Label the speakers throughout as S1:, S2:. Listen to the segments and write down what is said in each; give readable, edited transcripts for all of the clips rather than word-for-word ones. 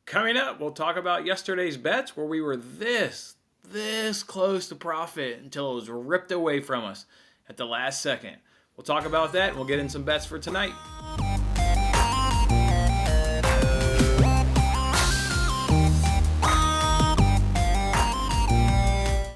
S1: Coming up, we'll talk about yesterday's bets where we were this close to profit until it was ripped away from us at the last second. We'll talk about that and we'll get in some bets for tonight.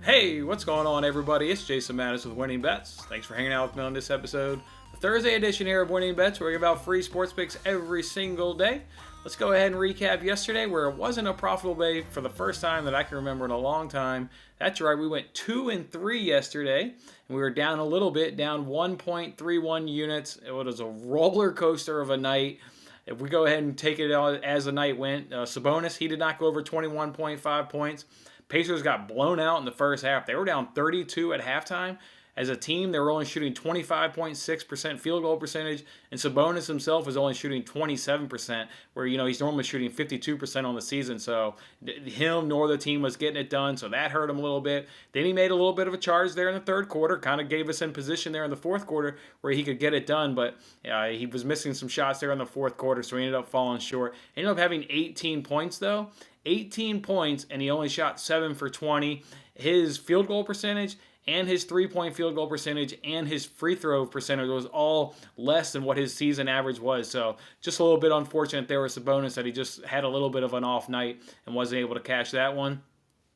S1: Hey, what's going on, everybody? It's Jason Mattis with Winning Bets. Thanks for hanging out with me on this episode, the Thursday edition here of Winning Bets, where we give out free sports picks every single day. Let's go ahead and recap yesterday, where it wasn't a profitable day for the first time that I can remember in a long time. That's right, we went 2-3 yesterday, and we were down a little bit, down 1.31 units. It was a roller coaster of a night. If we go ahead and take it as the night went, Sabonis, he did not go over 21.5 points. Pacers got blown out in the first half. They were down 32 at halftime. As a team, they were only shooting 25.6% field goal percentage, and Sabonis himself was only shooting 27%, where, he's normally shooting 52% on the season. So him nor the team was getting it done, so that hurt him a little bit. Then he made a little bit of a charge there in the third quarter, kind of gave us in position there in the fourth quarter where he could get it done, but he was missing some shots there in the fourth quarter, so he ended up falling short. Ended up having 18 points, though. 18 points, and he only shot 7 for 20. His field goal percentage and his three-point field goal percentage and his free throw percentage was all less than what his season average was. So just a little bit unfortunate there with Sabonis that he just had a little bit of an off night and wasn't able to cash that one.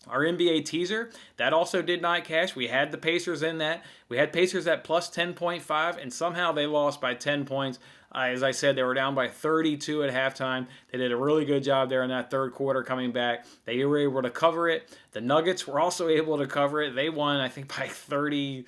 S1: Our NBA teaser, that also did not cash. We had the Pacers in that. We had Pacers at plus 10.5, and somehow they lost by 10 points. As I said, they were down by 32 at halftime. They did a really good job there in that third quarter coming back. They were able to cover it. The Nuggets were also able to cover it. They won, I think, by 30.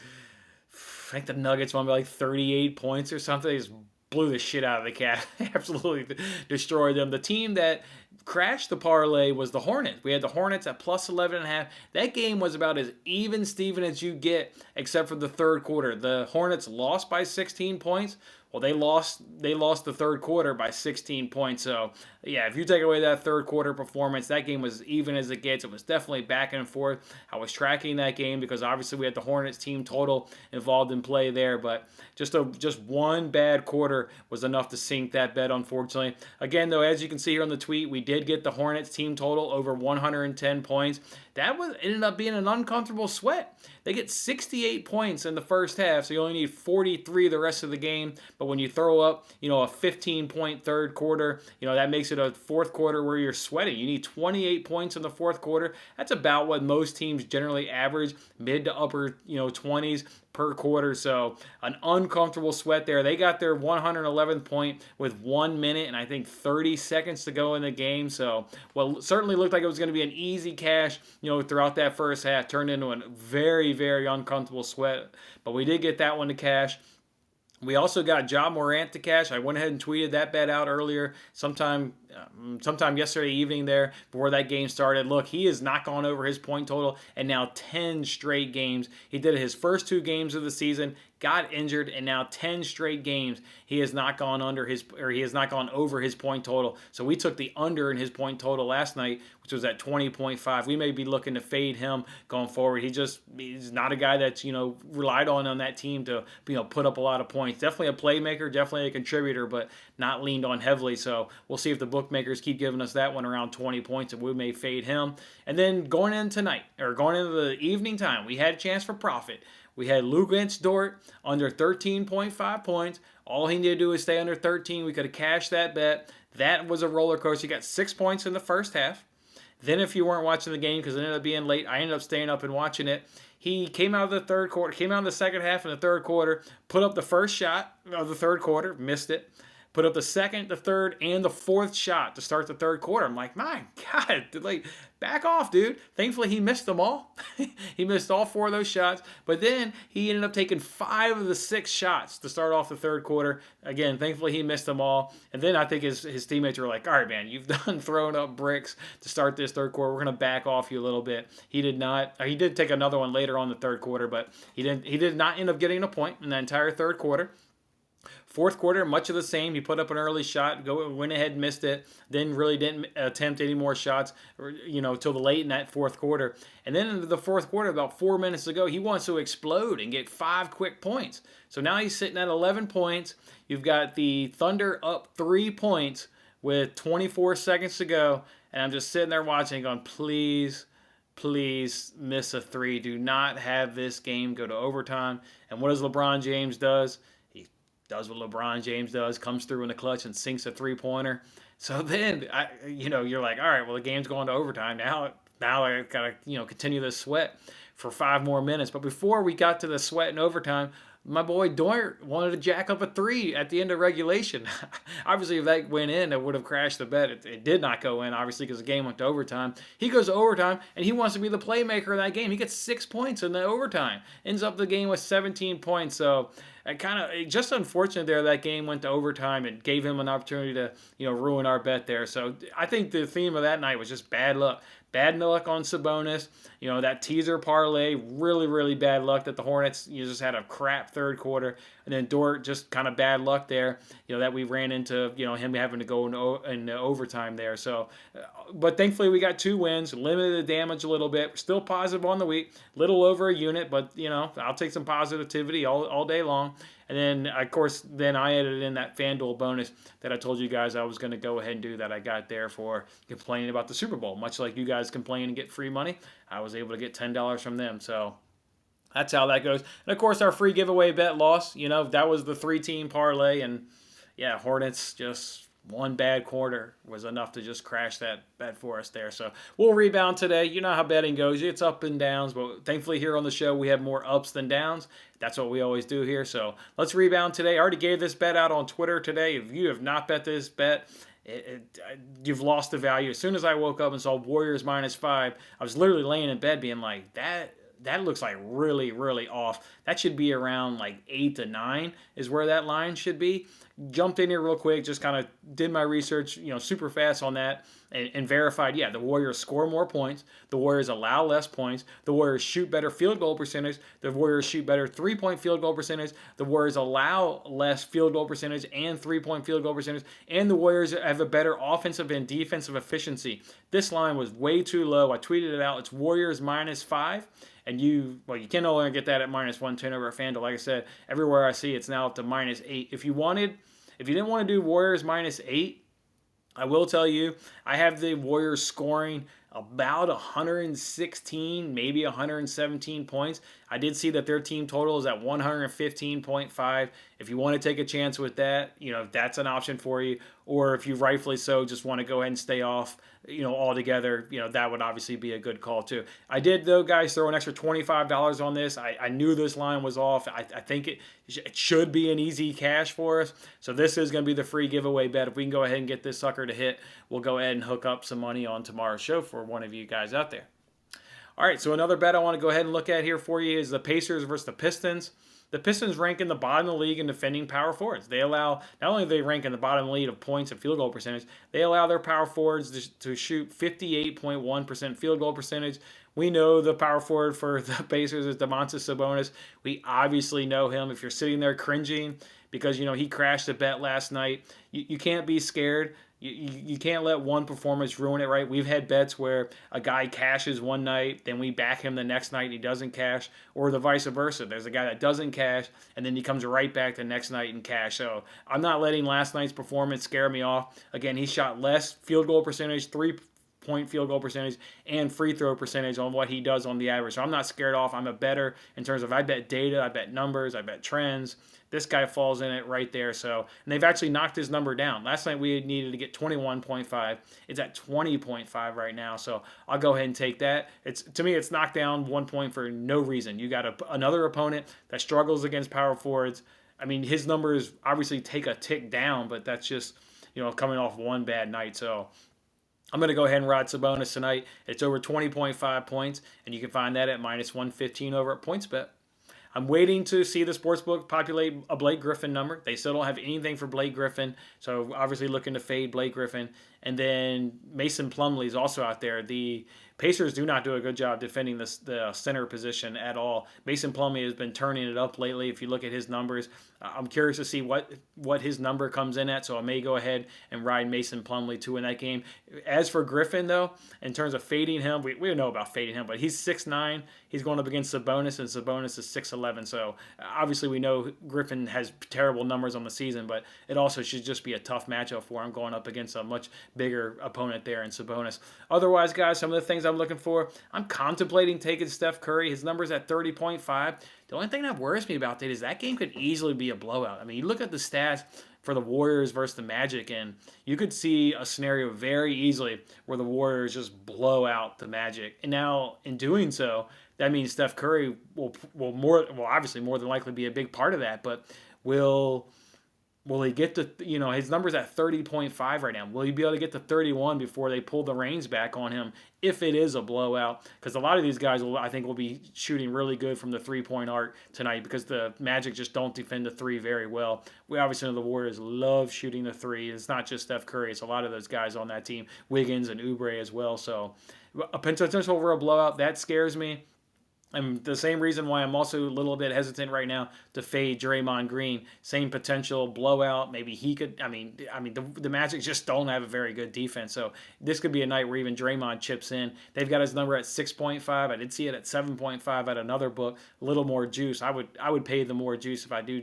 S1: I think the Nuggets won by like 38 points or something. They just blew the shit out of the Cavs. Absolutely destroyed them. The team that crashed the parlay was the Hornets. We had the Hornets at plus 11.5. That game was about as even Steven as you get, except for the third quarter. The Hornets lost by 16 points. Well, they lost the third quarter by 16 points. So, yeah, if you take away that third quarter performance, that game was even as it gets. It was definitely back and forth. I was tracking that game because obviously we had the Hornets team total involved in play there, but just one bad quarter was enough to sink that bet, unfortunately. Again, though, as you can see here on the tweet, we did get the Hornets team total over 110 points. That ended up being an uncomfortable sweat. They get 68 points in the first half, so you only need 43 the rest of the game. But when you throw up, a 15-point third quarter, that makes it a fourth quarter where you're sweating. You need 28 points in the fourth quarter. That's about what most teams generally average, mid to upper, 20s per quarter. So an uncomfortable sweat there. They got their 111th point with 1 minute and I think 30 seconds to go in the game. So certainly looked like it was going to be an easy cash, throughout that first half. Turned into a very, very uncomfortable sweat. But we did get that one to cash. We also got Ja Morant to cash. I went ahead and tweeted that bet out earlier, sometime yesterday evening there before that game started. Look, he has not gone over his point total in now 10 straight games. He did it his first 2 games of the season, got injured, and now 10 straight games he has not gone over his point total. So we took the under in his point total last night, which was at 20.5. We may be looking to fade him going forward. He's not a guy that's relied on that team to put up a lot of points. Definitely a playmaker, definitely a contributor, but not leaned on heavily. So we'll see if the bookmakers keep giving us that one around 20 points, and we may fade him. And then going into the evening time, we had a chance for profit. We had Luka Dort under 13.5 points. All he needed to do is stay under 13. We could have cashed that bet. That was a roller coaster. He got 6 points in the first half. Then if you weren't watching the game because it ended up being late, I ended up staying up and watching it. He came out of the second half in the third quarter, put up the first shot of the third quarter, missed it. Put up the second, the third, and the fourth shot to start the third quarter. I'm like, my God, back off, dude. Thankfully, he missed them all. He missed all 4 of those shots. But then he ended up taking 5 of the 6 shots to start off the third quarter. Again, thankfully, he missed them all. And then I think his teammates were like, all right, man, you've done throwing up bricks to start this third quarter. We're going to back off you a little bit. He did not. He did take another one later on the third quarter, but he did not end up getting a point in the entire third quarter. Fourth quarter, much of the same. He put up an early shot, went ahead, missed it, then really didn't attempt any more shots, till the late in that fourth quarter. And then into the fourth quarter, about 4 minutes ago, he wants to explode and get 5 quick points. So now he's sitting at 11 points. You've got the Thunder up 3 points with 24 seconds to go, and I'm just sitting there watching going, please, please miss a three. Do not have this game go to overtime. And what does LeBron James does? He does what LeBron James does, comes through in the clutch and sinks a three-pointer. So then, you're like, all right, well, the game's going to overtime. Now I got to, continue this sweat for 5 more minutes. But before we got to the sweat in overtime, my boy Doyer wanted to jack up a three at the end of regulation. Obviously, if that went in, it would have crashed the bet. It did not go in, obviously, because the game went to overtime. He goes to overtime, and he wants to be the playmaker of that game. He gets 6 points in the overtime. Ends up the game with 17 points. So just unfortunate there that game went to overtime and gave him an opportunity to ruin our bet there. So I think the theme of that night was just bad luck. Bad luck on Sabonis. That teaser parlay, really, really bad luck that the Hornets just had a crap third quarter. And then Dort, just kind of bad luck there, that we ran into, him having to go in overtime there. So, but thankfully we got 2 wins, limited the damage a little bit. Still positive on the week, little over a unit, but, I'll take some positivity all day long. And then, of course, I added in that FanDuel bonus that I told you guys I was going to go ahead and do that I got there for complaining about the Super Bowl. Much like you guys complain and get free money, I was able to get $10 from them. So that's how that goes. And, of course, our free giveaway bet loss. That was the 3-team parlay. And, yeah, Hornets just one bad quarter was enough to just crash that bet for us there. So we'll rebound today. You know how betting goes. It's up and downs. But thankfully here on the show we have more ups than downs. That's what we always do here. So let's rebound today. I already gave this bet out on Twitter today. If you have not bet this bet, you've lost the value. As soon as I woke up and saw Warriors -5, I was literally laying in bed being like, that looks like really, really off. That should be around like 8 to 9 is where that line should be. Jumped in here real quick, just kind of did my research, super fast on that and verified, the Warriors score more points. The Warriors allow less points. The Warriors shoot better field goal percentage. The Warriors shoot better 3-point field goal percentage. The Warriors allow less field goal percentage and 3-point field goal percentage. And the Warriors have a better offensive and defensive efficiency. This line was way too low. I tweeted it out. It's Warriors -5. And you can no longer get that at -110 over at FanDuel. Like I said, everywhere I see it's now up to -8. If you didn't want to do Warriors -8, I will tell you, I have the Warriors scoring about 116, maybe 117 points. I did see that their team total is at 115.5. If you want to take a chance with that, that's an option for you. Or if you rightfully so just want to go ahead and stay off, altogether, that would obviously be a good call too. I did, though, guys, throw an extra $25 on this. I knew this line was off. I think it should be an easy cash for us. So this is going to be the free giveaway bet. If we can go ahead and get this sucker to hit, we'll go ahead and hook up some money on tomorrow's show for one of you guys out there. All right, so another bet I want to go ahead and look at here for you is the Pacers versus the Pistons. The Pistons rank in the bottom of the league in defending power forwards. They allow, not only do they rank in the bottom of the league of points and field goal percentage, they allow their power forwards to shoot 58.1% field goal percentage. We know the power forward for the Pacers is Domantas Sabonis. We obviously know him. If you're sitting there cringing because, he crashed a bet last night, you can't be scared. You can't let one performance ruin it, right? We've had bets where a guy cashes one night, then we back him the next night and he doesn't cash, or the vice versa. There's a guy that doesn't cash, and then he comes right back the next night and cash. So I'm not letting last night's performance scare me off. Again, he shot less field goal percentage, 3-point field goal percentage, and free throw percentage on what he does on the average. So I'm not scared off. I'm a better in terms of I bet data, I bet numbers, I bet trends. This guy falls in it right there. So, and they've actually knocked his number down. Last night we needed to get 21.5. It's at 20.5 right now. So I'll go ahead and take that. To me, it's knocked down 1 point for no reason. You got another opponent that struggles against power forwards. I mean, his numbers obviously take a tick down, but that's just, coming off one bad night. So I'm going to go ahead and ride Sabonis tonight. It's over 20.5 points, and you can find that at -115 over at PointsBet. I'm waiting to see the sportsbook populate a Blake Griffin number. They still don't have anything for Blake Griffin, so obviously looking to fade Blake Griffin. And then Mason Plumlee is also out there. The Pacers do not do a good job defending the center position at all. Mason Plumlee has been turning it up lately. If you look at his numbers, I'm curious to see what his number comes in at. So I may go ahead and ride Mason Plumlee too in that game. As for Griffin, though, in terms of fading him, we don't know about fading him, but he's 6'9". He's going up against Sabonis, and Sabonis is 6'11". So obviously we know Griffin has terrible numbers on the season, but it also should just be a tough matchup for him going up against a much bigger opponent there in Sabonis. Otherwise, guys, some of the things I'm looking for, I'm contemplating taking Steph Curry. His number's at 30.5. The only thing that worries me about that game could easily be a blowout. I mean, you look at the stats for the Warriors versus the Magic, and you could see a scenario very easily where the Warriors just blow out the Magic. And now, in doing so, that means Steph Curry will obviously more than likely be a big part of that, but will he get to, his number's at 30.5 right now. Will he be able to get to 31 before they pull the reins back on him if it is a blowout? Because a lot of these guys, I think, will be shooting really good from the three-point arc tonight because the Magic just don't defend the three very well. We obviously know the Warriors love shooting the three. It's not just Steph Curry. It's a lot of those guys on that team, Wiggins and Oubre as well. So a potential for a blowout, that scares me. And the same reason why I'm also a little bit hesitant right now to fade Draymond Green. Same potential blowout. Maybe he could. The Magic just don't have a very good defense. So this could be a night where even Draymond chips in. They've got his number at 6.5. I did see it at 7.5 at another book. A little more juice. I would pay the more juice if I do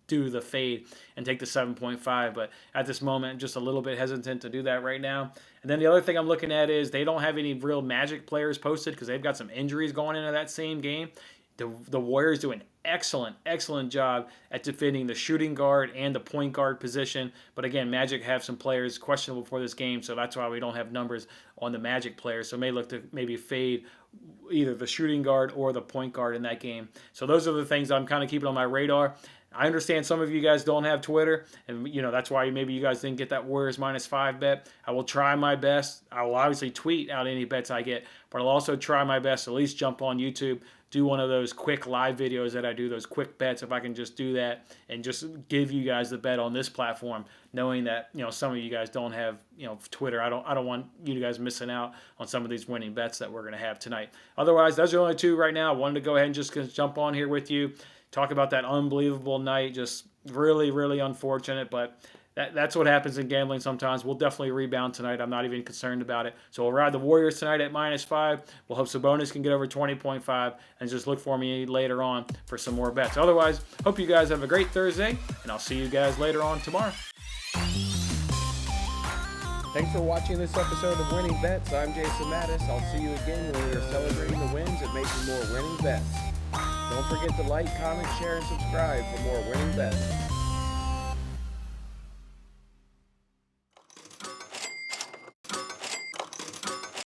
S1: the fade and take the 7.5, but at this moment I'm just a little bit hesitant to do that right now. And then the other thing I'm looking at is they don't have any real Magic players posted because they've got some injuries going into that same game. The Warriors do an excellent job at defending the shooting guard and the point guard position, but again, Magic have some players questionable for this game, so that's why we don't have numbers on the Magic players. So may look to maybe fade either the shooting guard or the point guard in that game. So those are the things I'm kind of keeping on my radar. I understand some of you guys don't have Twitter, and that's why maybe you guys didn't get that Warriors -5 bet. I will try my best. I will obviously tweet out any bets I get, but I'll also try my best to at least jump on YouTube, do one of those quick live videos that I do, those quick bets, if I can just do that and just give you guys the bet on this platform, knowing that some of you guys don't have Twitter. I don't want you guys missing out on some of these winning bets that we're going to have tonight. Otherwise, those are the only two right now. I wanted to go ahead and just jump on here with you, talk about that unbelievable night. Just really, really unfortunate, but that's what happens in gambling sometimes. We'll definitely rebound tonight. I'm not even concerned about it. So we'll ride the Warriors tonight at -5. We'll hope Sabonis can get over 20.5, and just look for me later on for some more bets. Otherwise, hope you guys have a great Thursday, and I'll see you guys later on tomorrow.
S2: Thanks for watching this episode of Winning Bets. I'm Jason Mattis. I'll see you again when we are celebrating the wins and making more winning bets. Don't forget to like, comment, share, and subscribe for more winning bets.